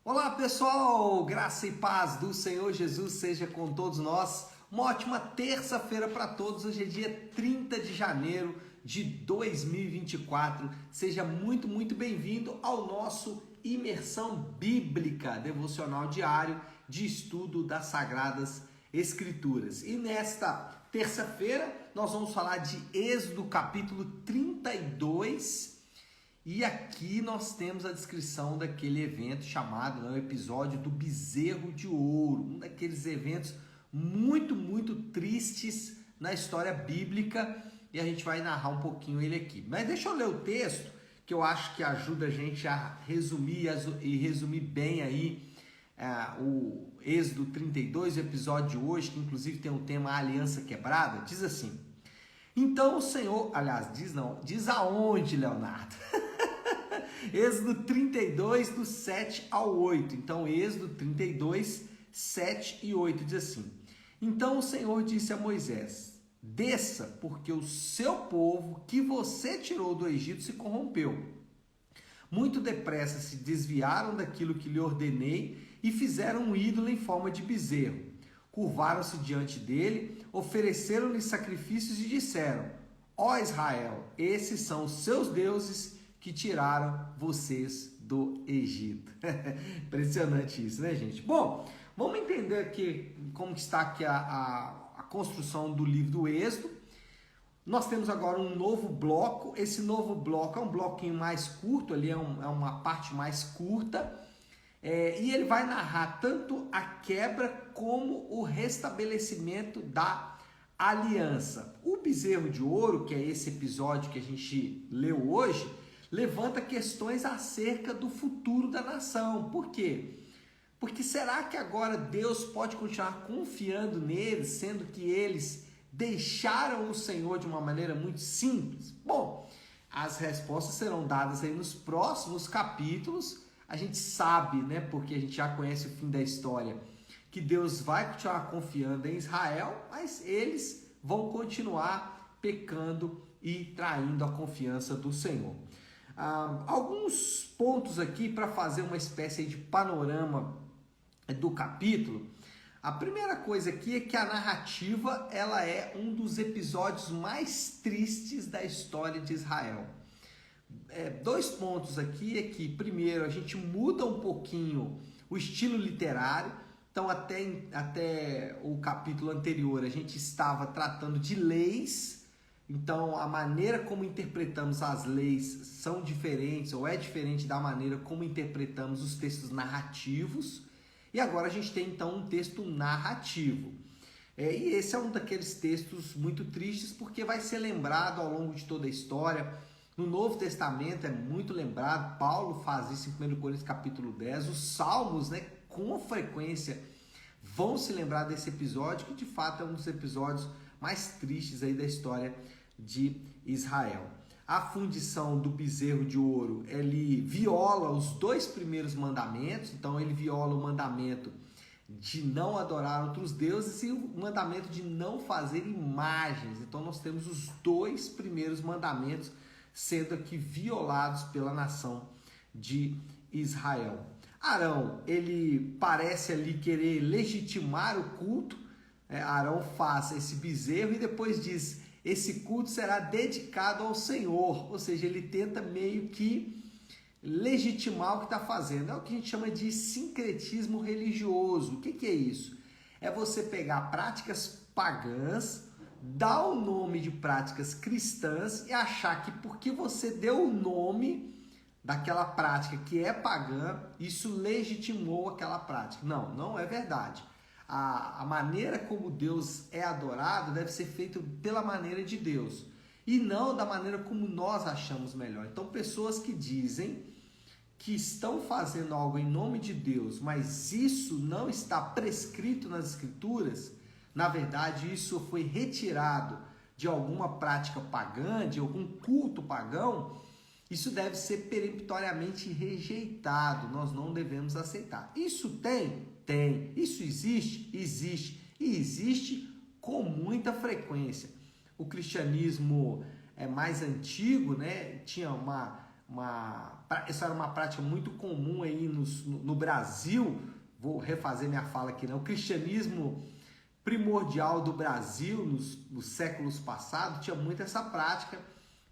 Olá pessoal, graça e paz do Senhor Jesus seja com todos nós. Uma ótima terça-feira para todos. Hoje é dia 30 de janeiro de 2024. Seja muito bem-vindo ao nosso Imersão Bíblica devocional diário de estudo das Sagradas Escrituras. E nesta terça-feira nós vamos falar de Êxodo capítulo 32. E aqui nós temos a descrição daquele evento chamado, o episódio do bezerro de ouro, um daqueles eventos muito tristes na história bíblica, e a gente vai narrar um pouquinho ele aqui. Mas deixa eu ler o texto, que eu acho que ajuda a gente a resumir e resumir bem aí o Êxodo 32, o episódio de hoje, que inclusive tem o tema Aliança Quebrada. Diz assim: então o Senhor, aliás, diz aonde, Leonardo? Êxodo 32, do 7 ao 8. Então, Êxodo 32, 7 e 8 diz assim: então o Senhor disse a Moisés: desça, porque o seu povo que você tirou do Egito se corrompeu. Muito depressa se desviaram daquilo que lhe ordenei e fizeram um ídolo em forma de bezerro. Curvaram-se diante dele, ofereceram-lhe sacrifícios e disseram: ó Israel, esses são os seus deuses que tiraram vocês do Egito. Impressionante isso, né, gente? Bom, vamos entender aqui como que está aqui a construção do livro do Êxodo. Nós temos agora um novo bloco. Esse novo bloco é um bloquinho mais curto, ali é uma parte mais curta. E ele vai narrar tanto a quebra como o restabelecimento da aliança. O bezerro de ouro, que é esse episódio que a gente leu hoje, levanta questões acerca do futuro da nação. Por quê? Porque será que agora Deus pode continuar confiando neles, sendo que eles deixaram o Senhor de uma maneira muito simples? Bom, as respostas serão dadas aí nos próximos capítulos. A gente sabe, né, porque a gente já conhece o fim da história, que Deus vai continuar confiando em Israel, mas eles vão continuar pecando e traindo a confiança do Senhor. Alguns pontos aqui para fazer uma espécie de panorama do capítulo. A primeira coisa aqui é que a narrativa ela é um dos episódios mais tristes da história de Israel. Dois pontos aqui é que, primeiro, a gente muda um pouquinho o estilo literário. Então, até o capítulo anterior, a gente estava tratando de leis. Então, a maneira como interpretamos as leis são diferentes, ou é diferente da maneira como interpretamos os textos narrativos. E agora a gente tem, então, um texto narrativo. E esse é um daqueles textos muito tristes, porque vai ser lembrado ao longo de toda a história. No Novo Testamento é muito lembrado, Paulo faz isso em 1 Coríntios capítulo 10, os Salmos, né, com frequência vão se lembrar desse episódio, que de fato é um dos episódios mais tristes aí da história de Israel. A fundição do bezerro de ouro, ele viola os dois primeiros mandamentos. Então ele viola o mandamento de não adorar outros deuses e o mandamento de não fazer imagens. Então nós temos os dois primeiros mandamentos sendo aqui violados pela nação de Israel. Arão, ele parece ali querer legitimar o culto. Arão faz esse bezerro e depois diz: esse culto será dedicado ao Senhor. Ou seja, ele tenta meio que legitimar o que está fazendo. É o que a gente chama de sincretismo religioso. O que é isso? É você pegar práticas pagãs, dar o nome de práticas cristãs e achar que porque você deu o nome daquela prática que é pagã, isso legitimou aquela prática. Não, não é verdade. A maneira como Deus é adorado deve ser feita pela maneira de Deus e não da maneira como nós achamos melhor. Então, pessoas que dizem que estão fazendo algo em nome de Deus, mas isso não está prescrito nas Escrituras, na verdade, isso foi retirado de alguma prática pagã, de algum culto pagão, isso deve ser peremptoriamente rejeitado. Nós não devemos aceitar. Isso tem? Tem. Isso existe? Existe. E existe com muita frequência. O cristianismo mais antigo, né, tinha essa era uma prática muito comum aí no Brasil. Vou refazer minha fala aqui, né? O cristianismo primordial do Brasil nos séculos passados tinha muito essa prática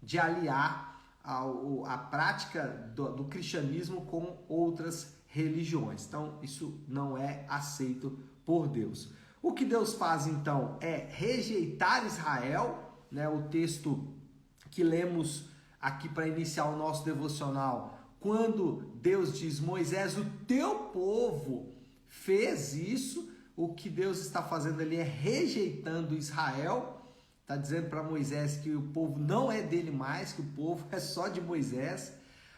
de aliar a prática do cristianismo com outras religiões. Então, isso não é aceito por Deus. O que Deus faz, então, é rejeitar Israel, né? O texto que lemos aqui para iniciar o nosso devocional, quando Deus diz: Moisés, o teu povo fez isso, o que Deus está fazendo ali é rejeitando Israel, está dizendo para Moisés que o povo não é dele mais, que o povo é só de Moisés.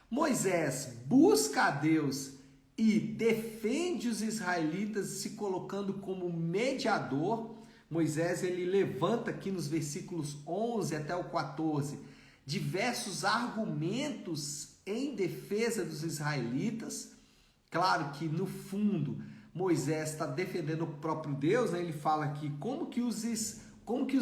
Moisés busca a Deus e defende os israelitas, se colocando como mediador. Moisés, ele levanta aqui nos versículos 11 até o 14 diversos argumentos em defesa dos israelitas. Claro que no fundo Moisés está defendendo o próprio Deus, né? Ele fala aqui como que os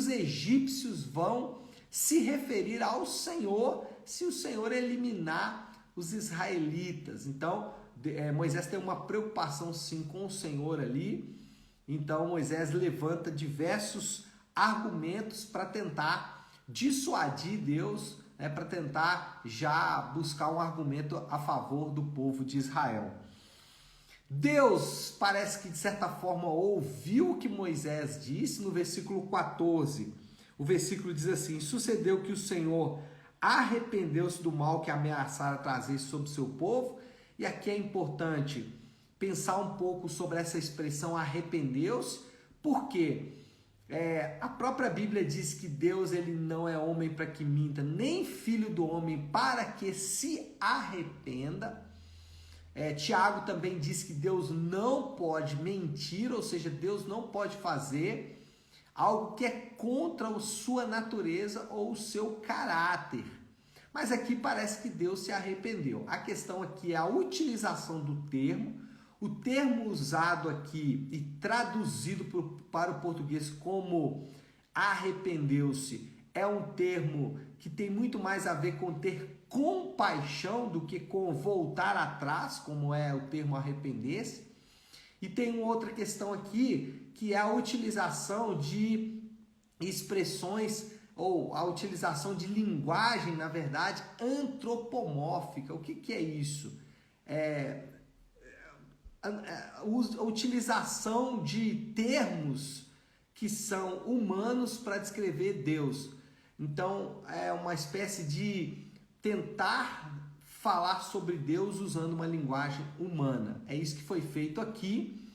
egípcios vão se referir ao Senhor se o Senhor eliminar os israelitas. Então Moisés tem uma preocupação sim com o Senhor ali. Então Moisés levanta diversos argumentos para tentar dissuadir Deus, né, para tentar já buscar um argumento a favor do povo de Israel. Deus parece que de certa forma ouviu o que Moisés disse. No versículo 14, o versículo diz assim: sucedeu que o Senhor arrependeu-se do mal que ameaçara trazer sobre o seu povo. E aqui é importante pensar um pouco sobre essa expressão arrependeu-se, porque a própria Bíblia diz que Deus, ele não é homem para que minta, nem filho do homem para que se arrependa. Tiago também diz que Deus não pode mentir, ou seja, Deus não pode fazer algo que é contra a sua natureza ou o seu caráter. Mas aqui parece que Deus se arrependeu. A questão aqui é a utilização do termo. O termo usado aqui e traduzido para o português como arrependeu-se é um termo que tem muito mais a ver com ter compaixão do que com voltar atrás, como é o termo arrepender-se. E tem uma outra questão aqui, que é a utilização de expressões ou a utilização de linguagem, na verdade, antropomórfica. O que é isso? A utilização de termos que são humanos para descrever Deus. Então, é uma espécie de tentar falar sobre Deus usando uma linguagem humana. É isso que foi feito aqui.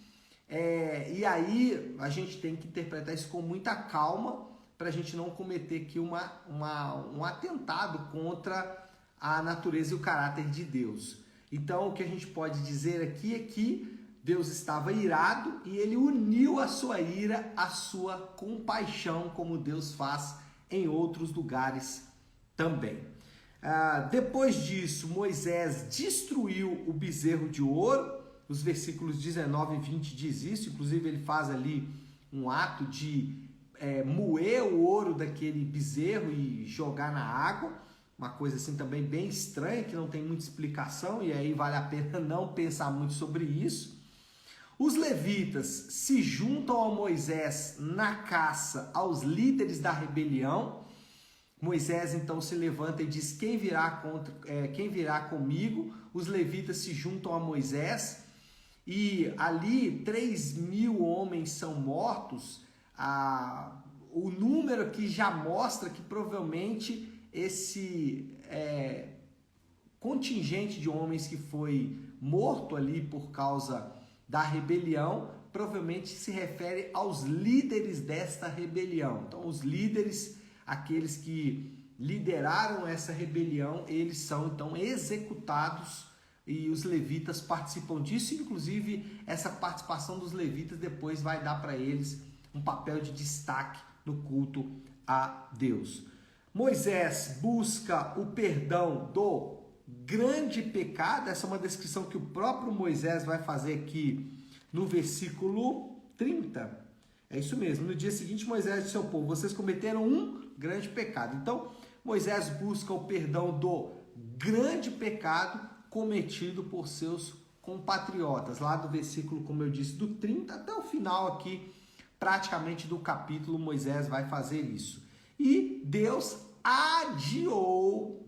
E aí, a gente tem que interpretar isso com muita calma para a gente não cometer aqui um atentado contra a natureza e o caráter de Deus. Então, o que a gente pode dizer aqui é que Deus estava irado e ele uniu a sua ira à sua compaixão, como Deus faz em outros lugares também. Depois disso, Moisés destruiu o bezerro de ouro. Os versículos 19 e 20 diz isso. Inclusive, ele faz ali um ato de moer o ouro daquele bezerro e jogar na água. Uma coisa assim também bem estranha, que não tem muita explicação, e aí vale a pena não pensar muito sobre isso. Os levitas se juntam a Moisés na caça aos líderes da rebelião. Moisés então se levanta e diz: quem virá comigo? Os levitas se juntam a Moisés e ali 3.000 homens são mortos. O número aqui já mostra que provavelmente esse contingente de homens que foi morto ali por causa da rebelião, provavelmente se refere aos líderes desta rebelião. Então, os líderes, aqueles que lideraram essa rebelião, eles são então executados e os levitas participam disso. Inclusive, essa participação dos levitas depois vai dar para eles um papel de destaque no culto a Deus. Moisés busca o perdão do grande pecado. Essa é uma descrição que o próprio Moisés vai fazer aqui no versículo 30. É isso mesmo. No dia seguinte, Moisés disse ao povo: vocês cometeram um grande pecado. Então, Moisés busca o perdão do grande pecado cometido por seus compatriotas. Lá do versículo, como eu disse, do 30 até o final aqui, praticamente do capítulo, Moisés vai fazer isso. E Deus adiou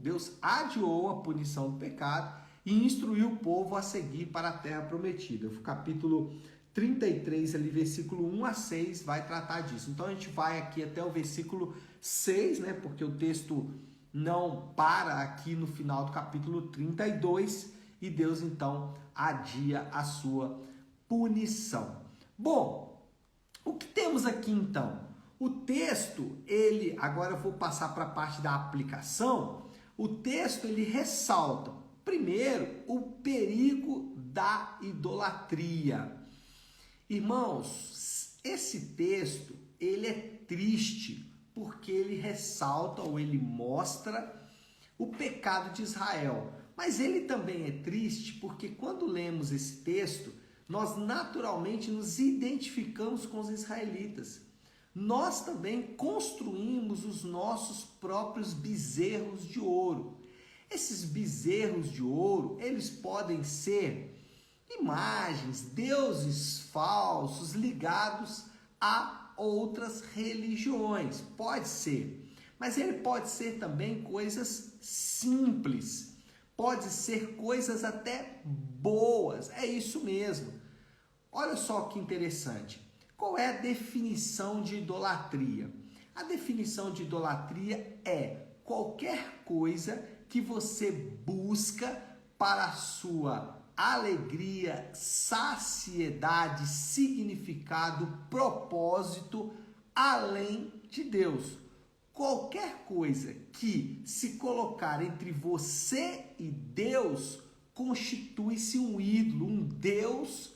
a punição do pecado e instruiu o povo a seguir para a terra prometida. O capítulo 33, ali, versículo 1 a 6, vai tratar disso. Então a gente vai aqui até o versículo 6, né? Porque o texto não para aqui no final do capítulo 32, e Deus então adia a sua punição. Bom, o que temos aqui então? O texto, agora eu vou passar para a parte da aplicação. O texto, ele ressalta, primeiro, o perigo da idolatria. Irmãos, esse texto, ele é triste, porque ele ressalta ou ele mostra o pecado de Israel. Mas ele também é triste porque quando lemos esse texto, nós naturalmente nos identificamos com os israelitas. Nós também construímos os nossos próprios bezerros de ouro. Esses bezerros de ouro, eles podem ser imagens, deuses falsos ligados a outras religiões. Pode ser. Mas ele pode ser também coisas simples. Pode ser coisas até boas. É isso mesmo. Olha só que interessante. Qual é a definição de idolatria? A definição de idolatria é qualquer coisa que você busca para a sua alegria, saciedade, significado, propósito, além de Deus. Qualquer coisa que se colocar entre você e Deus constitui-se um ídolo, um Deus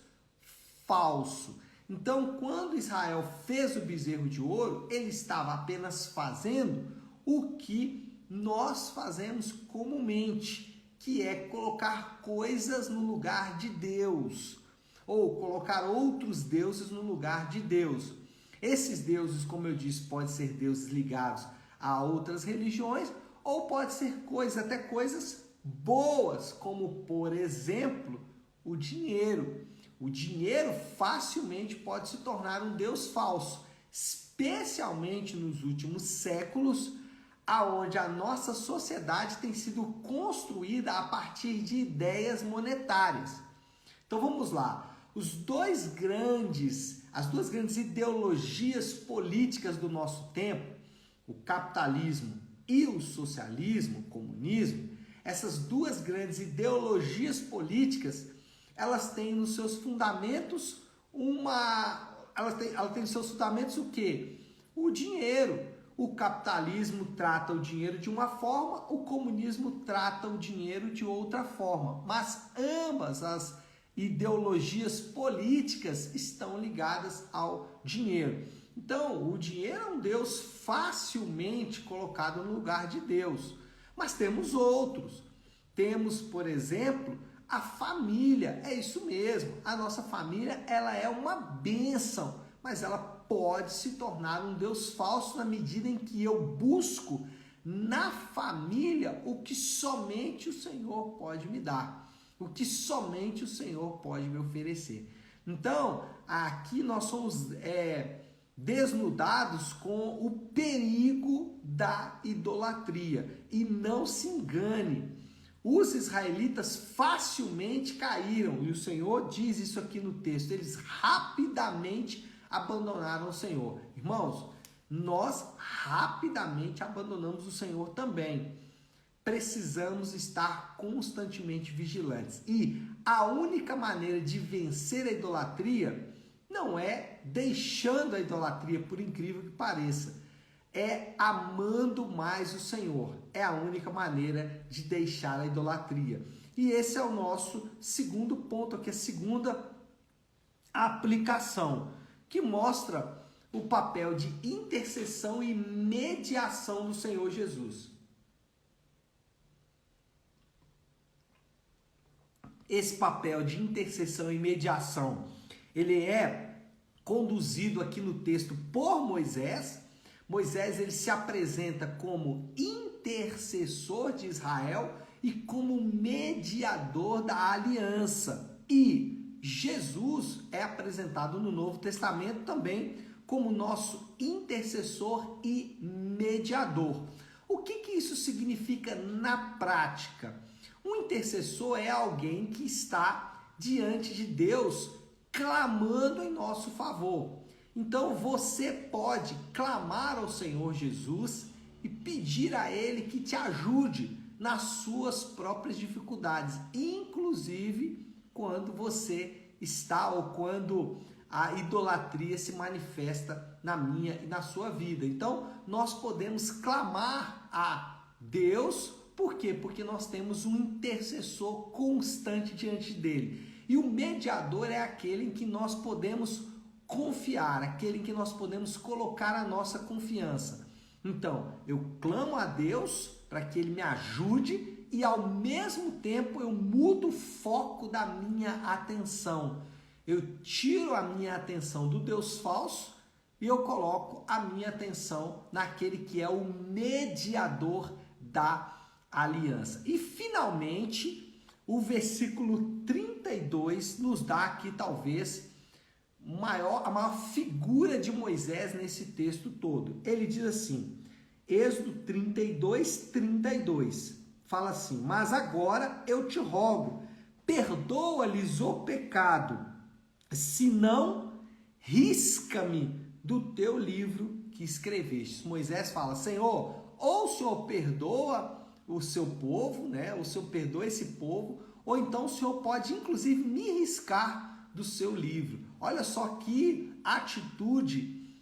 falso. Então, quando Israel fez o bezerro de ouro, ele estava apenas fazendo o que nós fazemos comumente, que é colocar coisas no lugar de Deus, ou colocar outros deuses no lugar de Deus. Esses deuses, como eu disse, podem ser deuses ligados a outras religiões, ou pode ser até coisas boas, como, por exemplo, o dinheiro. O dinheiro facilmente pode se tornar um deus falso, especialmente nos últimos séculos, aonde a nossa sociedade tem sido construída a partir de ideias monetárias. Então vamos lá. As duas grandes ideologias políticas do nosso tempo, o capitalismo e o socialismo, o comunismo, essas duas grandes ideologias políticas, elas têm nos seus fundamentos ela tem nos seus fundamentos o quê? O dinheiro. O capitalismo trata o dinheiro de uma forma, o comunismo trata o dinheiro de outra forma. Mas ambas as ideologias políticas estão ligadas ao dinheiro. Então, o dinheiro é um Deus facilmente colocado no lugar de Deus. Mas temos outros. Temos, por exemplo, a família. É isso mesmo. A nossa família, ela é uma bênção, mas ela pode se tornar um Deus falso na medida em que eu busco na família o que somente o Senhor pode me dar, o que somente o Senhor pode me oferecer. Então, aqui nós somos desnudados com o perigo da idolatria. E não se engane, os israelitas facilmente caíram, e o Senhor diz isso aqui no texto, eles rapidamente abandonaram o Senhor. Irmãos, nós rapidamente abandonamos o Senhor também. Precisamos estar constantemente vigilantes. E a única maneira de vencer a idolatria não é deixando a idolatria, por incrível que pareça. É amando mais o Senhor. É a única maneira de deixar a idolatria. E esse é o nosso segundo ponto aqui, a segunda aplicação, que mostra o papel de intercessão e mediação do Senhor Jesus. Esse papel de intercessão e mediação, ele é conduzido aqui no texto por Moisés. Moisés, ele se apresenta como intercessor de Israel e como mediador da aliança. E Jesus é apresentado no Novo Testamento também como nosso intercessor e mediador. O que isso significa na prática? Um intercessor é alguém que está diante de Deus clamando em nosso favor. Então você pode clamar ao Senhor Jesus e pedir a Ele que te ajude nas suas próprias dificuldades, inclusive quando você está ou quando a idolatria se manifesta na minha e na sua vida. Então nós podemos clamar a Deus, por quê? Porque nós temos um intercessor constante diante dele. E o mediador é aquele em que nós podemos confiar, aquele em que nós podemos colocar a nossa confiança. Então, eu clamo a Deus para que Ele me ajude e ao mesmo tempo eu mudo o foco da minha atenção. Eu tiro a minha atenção do Deus falso e eu coloco a minha atenção naquele que é o mediador da aliança. E finalmente, o versículo 32 nos dá aqui talvez a maior figura de Moisés nesse texto todo. Ele diz assim, Êxodo 32, fala assim: mas agora eu te rogo, perdoa-lhes o pecado, senão risca-me do teu livro que escreveste. Moisés fala, Senhor, ou o Senhor perdoa o seu povo, né? O Senhor perdoa esse povo, ou então o Senhor pode inclusive me riscar do seu livro. Olha só que atitude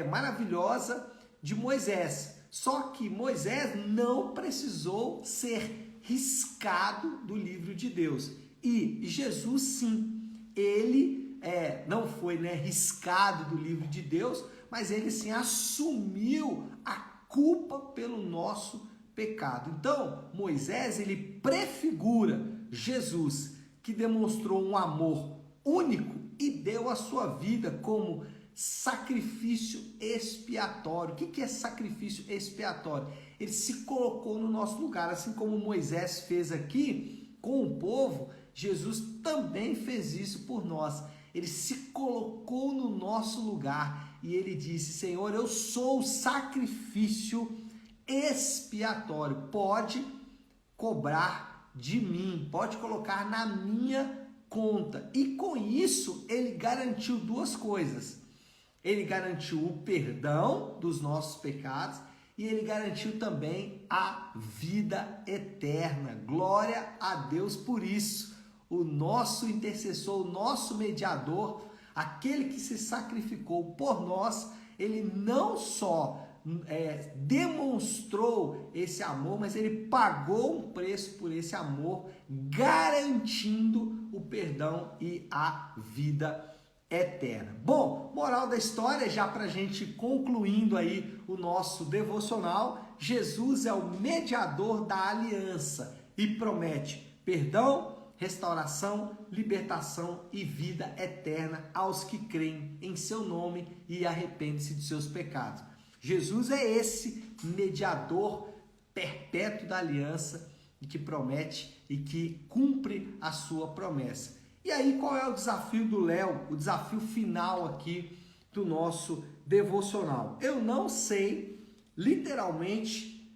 maravilhosa de Moisés. Só que Moisés não precisou ser riscado do livro de Deus. E Jesus sim, ele não foi riscado do livro de Deus, mas ele sim assumiu a culpa pelo nosso pecado. Então, Moisés, ele prefigura Jesus, que demonstrou um amor único e deu a sua vida como sacrifício expiatório. O que é sacrifício expiatório? Ele se colocou no nosso lugar, assim como Moisés fez aqui com o povo, Jesus também fez isso por nós. Ele se colocou no nosso lugar e ele disse, Senhor, eu sou o sacrifício expiatório, pode cobrar de mim, pode colocar na minha conta. E com isso ele garantiu duas coisas. Ele garantiu o perdão dos nossos pecados e ele garantiu também a vida eterna. Glória a Deus por isso. O nosso intercessor, o nosso mediador, aquele que se sacrificou por nós, ele não só demonstrou esse amor, mas ele pagou um preço por esse amor, garantindo o perdão e a vida eterna. Bom, moral da história, já para a gente concluindo aí o nosso devocional, Jesus é o mediador da aliança e promete perdão, restauração, libertação e vida eterna aos que creem em seu nome e arrependem-se de seus pecados. Jesus é esse mediador perpétuo da aliança e que promete e que cumpre a sua promessa. E aí, qual é o desafio do Léo? O desafio final aqui do nosso devocional. Eu não sei, literalmente,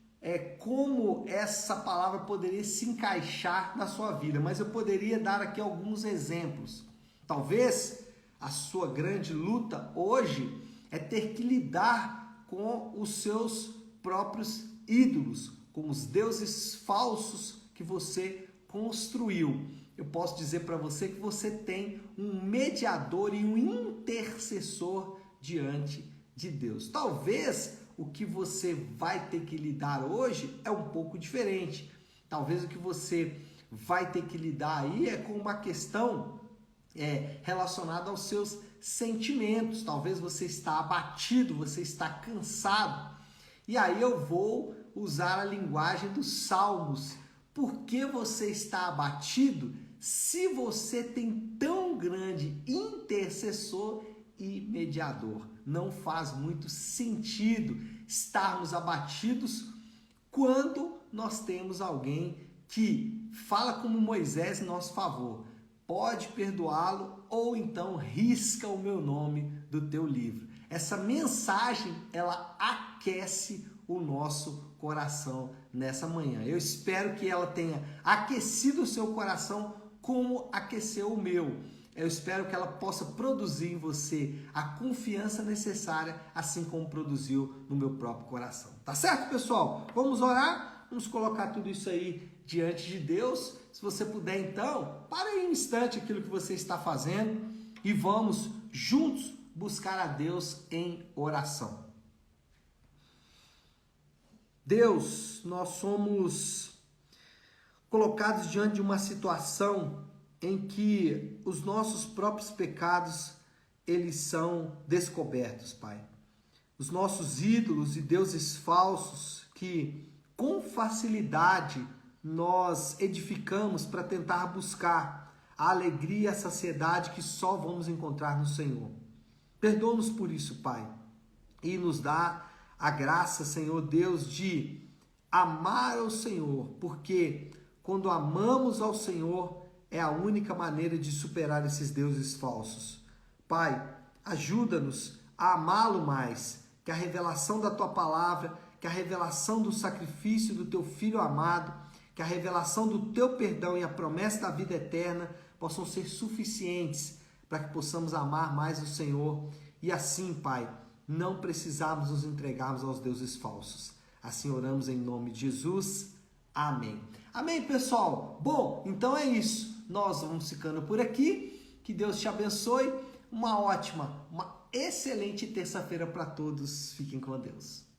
como essa palavra poderia se encaixar na sua vida, mas eu poderia dar aqui alguns exemplos. Talvez a sua grande luta hoje é ter que lidar com os seus próprios ídolos, com os deuses falsos que você construiu. Eu posso dizer para você que você tem um mediador e um intercessor diante de Deus. Talvez o que você vai ter que lidar hoje é um pouco diferente. Talvez o que você vai ter que lidar aí é com uma questão relacionada aos seus sentimentos. Talvez você está abatido, você está cansado. E aí eu vou usar a linguagem dos Salmos. Por que você está abatido se você tem tão grande intercessor e mediador? Não faz muito sentido estarmos abatidos quando nós temos alguém que fala como Moisés em nosso favor. Pode perdoá-lo ou então risca o meu nome do teu livro. Essa mensagem, ela aquece o nosso coração nessa manhã. Eu espero que ela tenha aquecido o seu coração como aqueceu o meu. Eu espero que ela possa produzir em você a confiança necessária, assim como produziu no meu próprio coração. Tá certo, pessoal? Vamos orar? Vamos colocar tudo isso aí diante de Deus. Se você puder, então, para aí um instante aquilo que você está fazendo e vamos juntos buscar a Deus em oração. Deus, nós somos colocados diante de uma situação em que os nossos próprios pecados, eles são descobertos, Pai. Os nossos ídolos e deuses falsos que com facilidade nós edificamos para tentar buscar a alegria e a saciedade que só vamos encontrar no Senhor. Perdoa-nos por isso, Pai, e nos dá a graça, Senhor Deus, de amar ao Senhor, porque quando amamos ao Senhor, é a única maneira de superar esses deuses falsos. Pai, ajuda-nos a amá-lo mais, que a revelação da Tua palavra, que a revelação do sacrifício do Teu Filho amado, que a revelação do Teu perdão e a promessa da vida eterna possam ser suficientes para que possamos amar mais o Senhor e assim, Pai, não precisarmos nos entregarmos aos deuses falsos. Assim oramos em nome de Jesus. Amém. Amém, pessoal? Bom, então é isso. Nós vamos ficando por aqui. Que Deus te abençoe. Uma excelente terça-feira para todos. Fiquem com Deus.